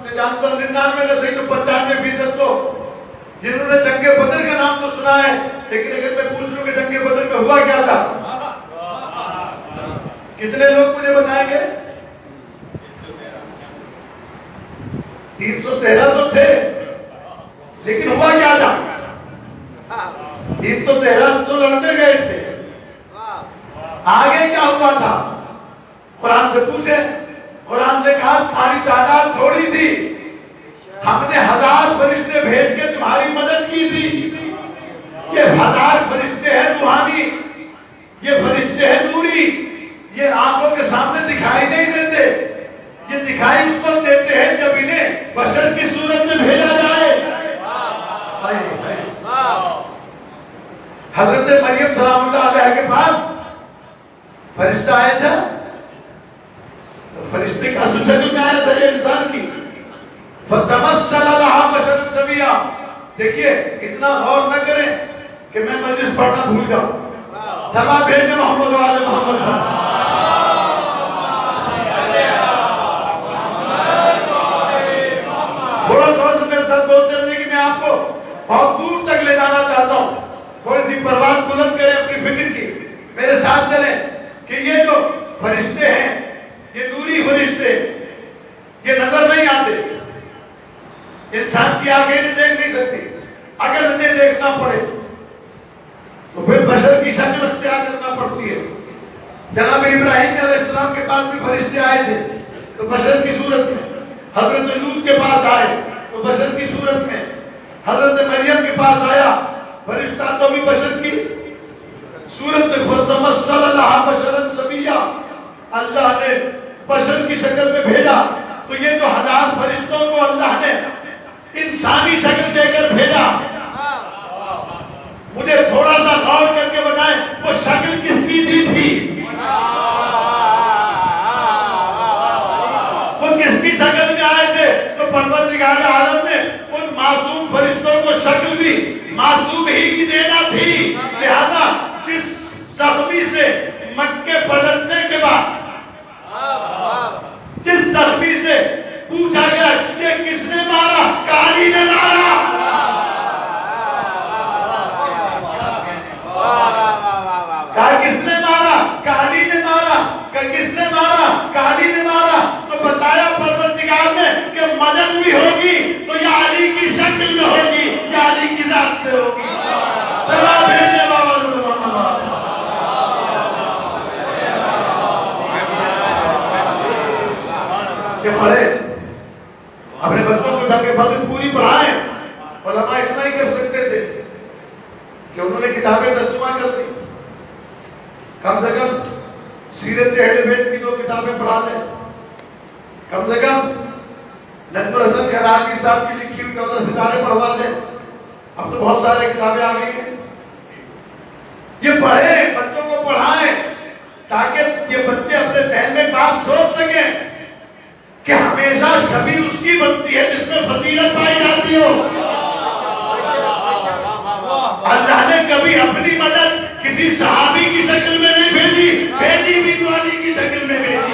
मैं जानता हूँ 99 में सही तो 95% तो जिन्होंने जंगे बदर का नाम तो सुना है, लेकिन अगर मैं पूछ लूं कि जंगे बदर में हुआ क्या था, कितने लोग मुझे बताएंगे? 313 तो थे, लेकिन हुआ क्या था? 313 तो लड़ने गए थे, आगे क्या हुआ था? कुरान से पूछे। कुरान ने कहा तुम्हारी तादाद थोड़ी थी, हमने 1000 फरिश्ते भेज के तुम्हारी मदद की थी। ये 1000 फरिश्ते हैं रूहानी, ये फरिश्ते हैं नूरी, ये आंखों के सामने दिखाई नहीं देते, ये दिखाई उसको देते हैं जब इन्हें बशर की सूरत में भेजा जाए। हजरत मरियम सलामुल्लाह अलैहा के पास फरिश्ता आया था, फरिश्ते का असल शक्ल में आया था इंसान की। फतमस्सल लहा बशरन सविया। देखिए इतना गौर न करें कि मैं मजलिस पढ़ना भूल जाऊं। सभा भेजे मोहम्मद वाले मोहम्मद। थोड़ा थोड़ा सा मेरे साथ बोलते रहिए कि मैं आपको बहुत दूर तक ले जाना चाहता हूँ। थोड़ी सी परवाज़ बुलंद करें अपनी फिक्र की, मेरे साथ चलें कि ये जो फरिश्ते हैं, ये नूरी फरिश्ते, ये नजर नहीं आते, इंसान की आंखें नहीं देख नहीं सकती। अगर इन्हें देखना पड़े तो फिर बशर की शक्ल अख्तियार करना पड़ती है। जनाब इब्राहिम अलैहिस्सलाम के पास भी फरिश्ते आए थे तो बशर की सूरत में, हजरत लूत के पास आए तो बशर की सूरत में, हजरत मरियम के पास आया फरिश्ता तो भी बशर की सूरत में। फतमस्सल लहा बशरन सविया, अल्लाह ने बशर की शक्ल में भेजा। तो ये जो 1000 फरिश्तों को अल्लाह ने इंसानी शक्ल देकर भेजा, मुझे थोड़ा सा गौर करके बताएं वो शक्ल किसकी दी थी? वो किसकी शक्ल में आए थे? तो परवरदिगार आलम ने उन मासूम फरिश्तों को शक्ल भी मासूम ही की देना थी। लिहाजा जिस जख्मी से मक्के पलटने के बाद, जिस जख्मी से पूछा गया कि किसने मारा, काली ने मारा, कहा किसने मारा, काली ने मारा, किसने मारा, काली ने मारा। तो बताया परवरदिगार ने कि मदद भी होगी तो या अली की शक्ल में होगी या अली की जात से होगी। पढ़े अपने बच्चों को जाके मदद पूरी पढ़ाए। उलमा इतना ही कर सकते थे कि उन्होंने किताबें तर्जुमा कर दी, कम से कम सीरत अहले बैत की 2 किताबें पढ़ा दें, कम से कम नजमुल हसन खैराकी साहब की लिखी हुई 14 सितारे पढ़वा दें। अब तो बहुत सारी किताबें आ गई हैं। ये पढ़े, बच्चों को पढ़ाएं ताकि ये बच्चे अपने जहन में बात सोच सकें कि हमेशा छवि उसकी बनती है जिसमें फजीलत पाई जाती हो। अल्लाह ने कभी अपनी मदद किसी सहाबी की शक्ल में नहीं भेजी, भेजी भी तो अली की शक्ल में भेजी।